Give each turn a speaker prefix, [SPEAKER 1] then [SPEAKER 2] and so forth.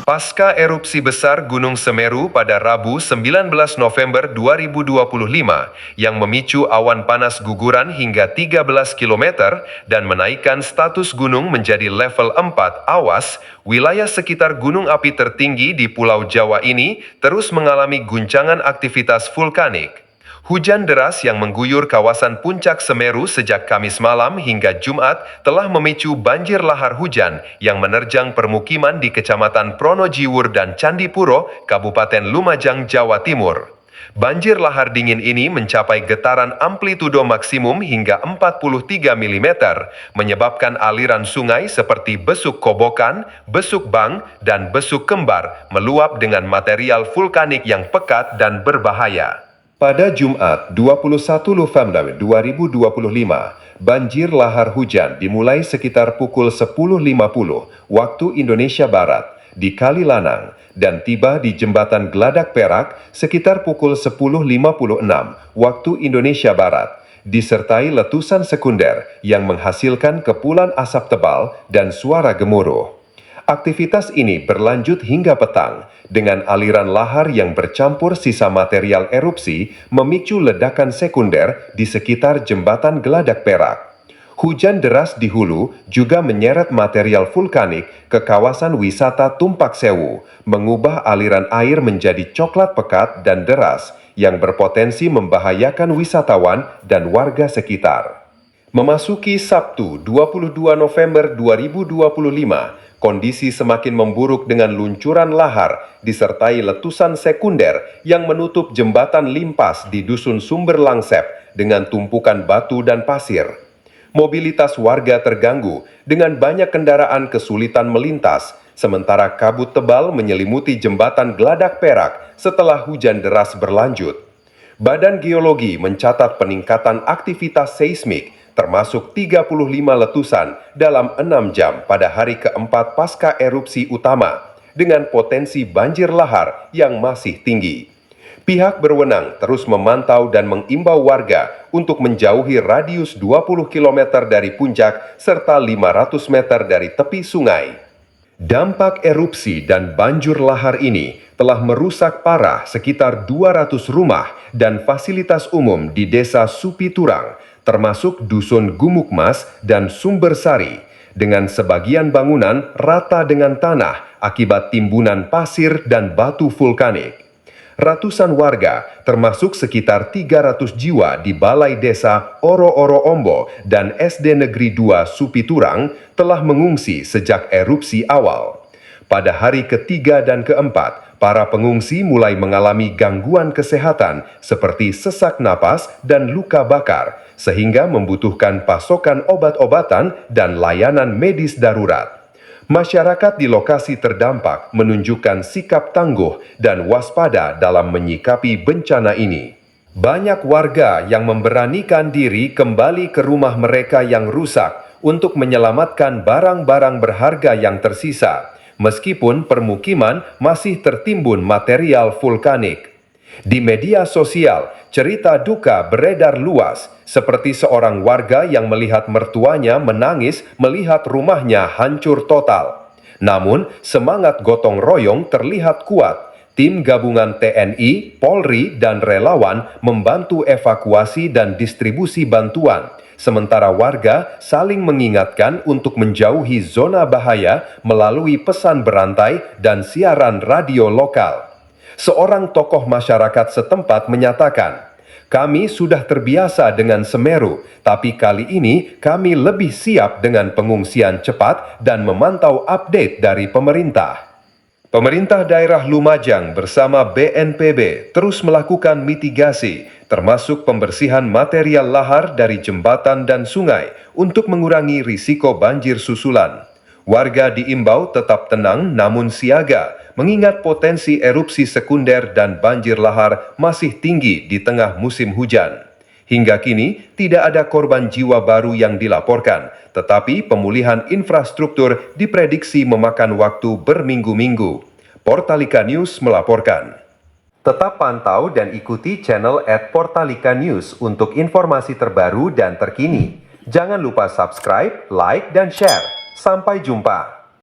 [SPEAKER 1] Pasca erupsi besar Gunung Semeru pada Rabu 19 November 2025 yang memicu awan panas guguran hingga 13 km dan menaikkan status gunung menjadi level 4 awas, wilayah sekitar gunung api tertinggi di Pulau Jawa ini terus mengalami guncangan aktivitas vulkanik. Hujan deras yang mengguyur kawasan puncak Semeru sejak Kamis malam hingga Jumat telah memicu banjir lahar hujan yang menerjang permukiman di Kecamatan Pronojiwur dan Candipuro, Kabupaten Lumajang, Jawa Timur. Banjir lahar dingin ini mencapai getaran amplitudo maksimum hingga 43 mm, menyebabkan aliran sungai seperti Besuk Kobokan, Besuk Bang, dan Besuk Kembar meluap dengan material vulkanik yang pekat dan berbahaya. Pada Jumat 21 November 2025, banjir lahar hujan dimulai sekitar pukul 10.50 waktu Indonesia Barat di Kalilanang dan tiba di Jembatan Geladak Perak sekitar pukul 10.56 waktu Indonesia Barat, disertai letusan sekunder yang menghasilkan kepulan asap tebal dan suara gemuruh. Aktivitas ini berlanjut hingga petang, dengan aliran lahar yang bercampur sisa material erupsi memicu ledakan sekunder di sekitar Jembatan Geladak Perak. Hujan deras di hulu juga menyeret material vulkanik ke kawasan wisata Tumpak Sewu, mengubah aliran air menjadi coklat pekat dan deras yang berpotensi membahayakan wisatawan dan warga sekitar. Memasuki Sabtu 22 November 2025, kondisi semakin memburuk dengan luncuran lahar disertai letusan sekunder yang menutup jembatan limpas di Dusun Sumber Langsep dengan tumpukan batu dan pasir. Mobilitas warga terganggu dengan banyak kendaraan kesulitan melintas, sementara kabut tebal menyelimuti jembatan Geladak Perak setelah hujan deras berlanjut. Badan Geologi mencatat peningkatan aktivitas seismik termasuk 35 letusan dalam 6 jam pada hari keempat pasca erupsi utama, dengan potensi banjir lahar yang masih tinggi. Pihak berwenang terus memantau dan mengimbau warga untuk menjauhi radius 20 km dari puncak serta 500 meter dari tepi sungai. Dampak erupsi dan banjir lahar ini telah merusak parah sekitar 200 rumah dan fasilitas umum di Desa Supiturang, termasuk Dusun Gumukmas dan Sumbersari, dengan sebagian bangunan rata dengan tanah akibat timbunan pasir dan batu vulkanik. Ratusan warga, termasuk sekitar 300 jiwa di Balai Desa Oro-Oro Ombo dan SD Negeri 2 Supiturang telah mengungsi sejak erupsi awal. Pada hari ketiga dan keempat, para pengungsi mulai mengalami gangguan kesehatan seperti sesak napas dan luka bakar, sehingga membutuhkan pasokan obat-obatan dan layanan medis darurat. Masyarakat di lokasi terdampak menunjukkan sikap tangguh dan waspada dalam menyikapi bencana ini. Banyak warga yang memberanikan diri kembali ke rumah mereka yang rusak untuk menyelamatkan barang-barang berharga yang tersisa, meskipun permukiman masih tertimbun material vulkanik. Di media sosial, cerita duka beredar luas, seperti seorang warga yang melihat mertuanya menangis melihat rumahnya hancur total. Namun, semangat gotong royong terlihat kuat. Tim gabungan TNI, Polri, dan relawan membantu evakuasi dan distribusi bantuan, sementara warga saling mengingatkan untuk menjauhi zona bahaya melalui pesan berantai dan siaran radio lokal. Seorang tokoh masyarakat setempat menyatakan, "Kami sudah terbiasa dengan Semeru, tapi kali ini kami lebih siap dengan pengungsian cepat dan memantau update dari pemerintah." Pemerintah daerah Lumajang bersama BNPB terus melakukan mitigasi, termasuk pembersihan material lahar dari jembatan dan sungai untuk mengurangi risiko banjir susulan. Warga diimbau tetap tenang namun siaga, mengingat potensi erupsi sekunder dan banjir lahar masih tinggi di tengah musim hujan. Hingga kini, tidak ada korban jiwa baru yang dilaporkan, tetapi pemulihan infrastruktur diprediksi memakan waktu berminggu-minggu. Portalika News melaporkan. Tetap pantau dan ikuti channel @Portalika News untuk informasi terbaru dan terkini. Jangan lupa subscribe, like, dan share. Sampai jumpa.